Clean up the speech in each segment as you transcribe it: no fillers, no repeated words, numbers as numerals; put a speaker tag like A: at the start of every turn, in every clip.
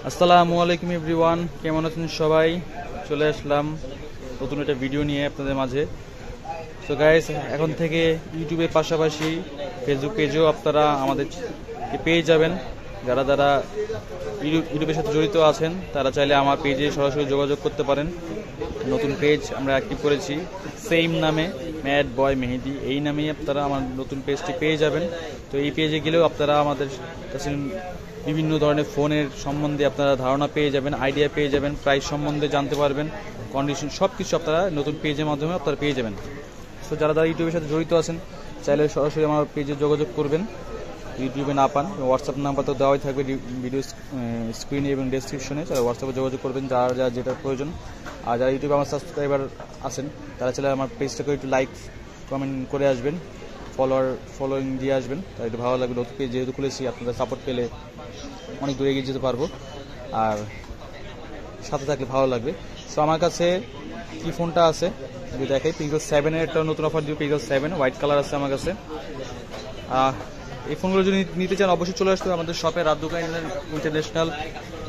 A: আসসালামু আলাইকুম এভরিওয়ান, কেমন আছেন সবাই? চলে আসলাম নতুন একটা ভিডিও নিয়ে আপনাদের মাঝে। সো গাইস, এখন থেকে ইউটিউবের পাশাপাশি ফেসবুক পেজেও আপনারা আমাদের পেয়ে যাবেন। যারা যারা ইউটিউবের সাথে জড়িত আছেন তারা চাইলে আমার পেজে সরাসরি যোগাযোগ করতে পারেন। নতুন পেজ আমরা অ্যাক্টিভ করেছি সেম নামে, ম্যাড বয় মেহেদি, এই নামেই আপনারা আমার নতুন পেজটি পেয়ে যাবেন। তো এই পেজে গেলেও আপনারা আমাদের কাছে বিভিন্ন ধরনের ফোনের সম্বন্ধে আপনারা ধারণা পেয়ে যাবেন, আইডিয়া পেয়ে যাবেন, প্রাইস সম্বন্ধে জানতে পারবেন, কন্ডিশন সব কিছু আপনারা নতুন পেজের মাধ্যমে আপনারা পেয়ে যাবেন। সো যারা যারা ইউটিউবের সাথে জড়িত আছেন চাইলে সরাসরি আমার পেজে যোগাযোগ করবেন। ইউটিউবে না পান, হোয়াটসঅ্যাপ নাম্বার তো দেওয়াই থাকবে ভিডিও স্ক্রিনে এবং ডেসক্রিপশনে, তারা হোয়াটসঅ্যাপে যোগাযোগ করবেন যারা যা যেটা প্রয়োজন। আর যারা ইউটিউবে আমার সাবস্ক্রাইবার আছেন তারা চাইলে আমার পেজটাকে একটু লাইক কমেন্ট করে আসবেন, ফলোয়িং দিয়ে আসবেন, তাই একটু ভালো লাগবে। নতুন পেজ যেহেতু খুলেছি, আপনাদের সাপোর্ট পেলে অনেক দূরে এগিয়ে যেতে পারবো আর সাথে থাকলে ভালো লাগবে। সো আমার কাছে কি ফোনটা আছে যদি দেখাই, পিক্সেল 7-এর একটা নতুন অফার দিব। পিক্সেল 7 হোয়াইট কালার আছে আমার কাছে। এই ফোনগুলো যদি নিতে চান অবশ্যই চলে আসতে হবে আমাদের শপে, রাত-দুকা ইন্টারন্যাশনাল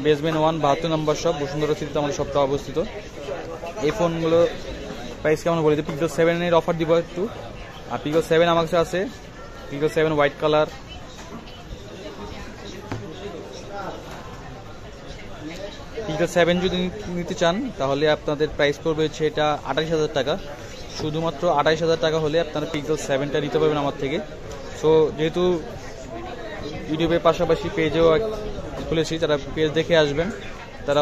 A: বেসমেন্ট 1 72 নম্বর শপ, বসুন্ধরা সিটিতে আমাদের শপটা অবস্থিত। এই ফোনগুলো প্রাইস কেমন বলে দিই, পিক্সেল 7-এর অফার দিব একটু। আর পিক্সেল 7 আমার কাছে আছে, পিক্সেল 7 হোয়াইট কালার। পিক্সেল 7 যদি নিতে চান তাহলে আপনাদের প্রাইস পড়বে হচ্ছে এটা 28,000 টাকা। শুধুমাত্র 28,000 টাকা হলে আপনারা পিক্সেল 7টা নিতে পারবেন আমার থেকে। সো যেহেতু ইউটিউবের পাশাপাশি পেজেও খুলেছি, যারা পেজ দেখে আসবেন তারা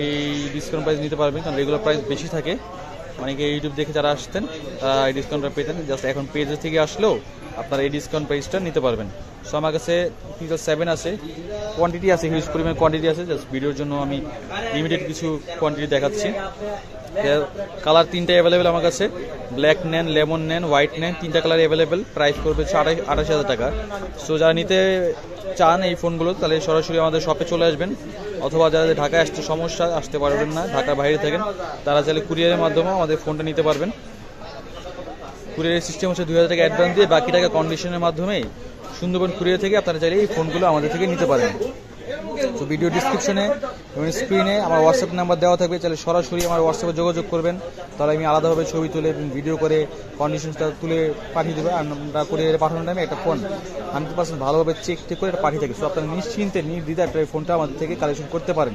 A: এই ডিসকাউন্ট প্রাইস নিতে পারবেন, কারণ রেগুলার প্রাইস বেশি থাকে। অনেকে ইউটিউব দেখে যারা আসতেন তারা এই ডিসকাউন্টটা পেতেন, জাস্ট এখন পেজ থেকে আসলেও আপনারা এই ডিসকাউন্ট প্রাইসটা নিতে পারবেন। সো আমার কাছে পিক্সেল 7 আছে, কোয়ান্টিটি আছে, হিউজ পরিমাণ কোয়ান্টিটি আছে। জাস্ট ভিডিওর জন্য আমি লিমিটেড কিছু কোয়ান্টিটি দেখাচ্ছি। কালার 3টা অ্যাভেলেবেল আমার কাছে, ব্ল্যাক নেন, লেমন নেন, হোয়াইট নেন, 3টা কালার অ্যাভেলেবেল। প্রাইস করবে 28,000 টাকা। সো যারা নিতে চান এই ফোনগুলো তাহলে সরাসরি আমাদের শপে চলে আসবেন, অথবা যারা ঢাকায় আসতে সমস্যা, আসতে পারবেন না, ঢাকার বাইরে থাকেন, তারা চাইলে কুরিয়ারের মাধ্যমেও আমাদের ফোনটা নিতে পারবেন। কুরিয়ারের সিস্টেম হচ্ছে 2,000 টাকা অ্যাডভান্স দিয়ে বাকি টাকা কন্ডিশনের মাধ্যমে সুন্দরবন কুরিয়ার থেকে আপনারা চাইলে এই ফোনগুলো আমাদের থেকে নিতে পারেন। তো ভিডিও ডিসক্রিপশনে এবং স্ক্রিনে আমার হোয়াটসঅ্যাপ নাম্বার দেওয়া থাকবে, চাইলে সরাসরি আমার হোয়াটসঅ্যাপে যোগাযোগ করবেন, তাহলে আমি আলাদাভাবে ছবি তুলে এবং ভিডিও করে কন্ডিশনটা তুলে পাঠিয়ে দেবো। আমরা কুরিয়ারে পাঠানোর টাইমে একটা ফোন 100% ভালোভাবে চেক করে এটা পাঠিয়ে থাকি। সো আপনারা নিশ্চিন্তে নির্দ্বিধায় এই ফোনটা আমাদের থেকে কালেকশন করতে পারেন,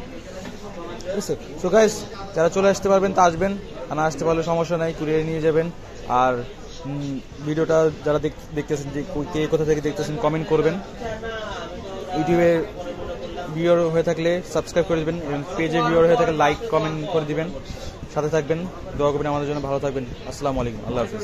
A: ঠিক আছে? সো গাইস, যারা চলে আসতে পারবেন তা আসবেন, আর না আসতে পারলে সমস্যা নাই, কুরিয়ারে নিয়ে যাবেন। আর ভিডিওটা যারা দেখতেছেন, যে কে কোথা থেকে দেখতেছেন কমেন্ট করবেন। ইউটিউবে ভিউয়ার হয়ে থাকলে সাবস্ক্রাইব করে দেবেন এবং পেজে ভিউয়ার হয়ে থাকলে লাইক কমেন্ট করে দিবেন। সাথে থাকবেন, দোয়া করবেন আমাদের জন্য, ভালো থাকবেন। আসসালামু আলাইকুম, আল্লাহ হাফিজ।